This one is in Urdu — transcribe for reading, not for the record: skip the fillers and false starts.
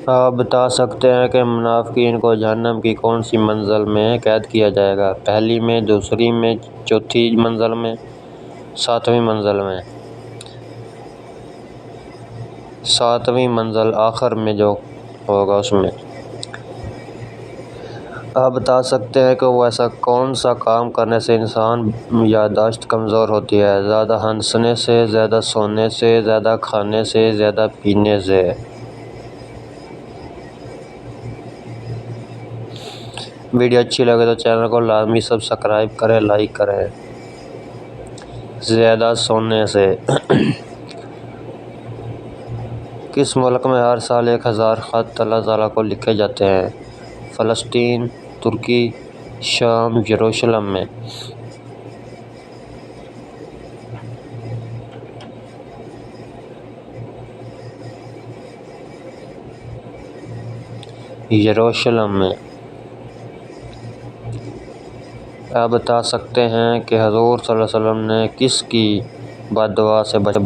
آپ بتا سکتے ہیں کہ منافقین کو جہنم کی کون سی منزل میں قید کیا جائے گا؟ پہلی میں، دوسری میں، چوتھی منزل میں، ساتویں منزل میں؟ ساتویں منزل، آخر میں جو ہوگا اس میں۔ آپ بتا سکتے ہیں کہ وہ ایسا کون سا کام کرنے سے انسان یادداشت کمزور ہوتی ہے؟ زیادہ ہنسنے سے، زیادہ سونے سے، زیادہ کھانے سے، زیادہ پینے سے؟ ویڈیو اچھی لگے تو چینل کو لازمی سبسکرائب کریں، لائک کریں۔ زیادہ سونے سے۔ کس ملک میں ہر سال 1000 خط اللہ تعالیٰ کو لکھے جاتے ہیں؟ فلسطین، ترکی، شام، یروشلم میں؟ یروشلم میں۔ آپ بتا سکتے ہیں کہ حضور صلی اللہ علیہ وسلم نے کس کی بد دعا سے بچا؟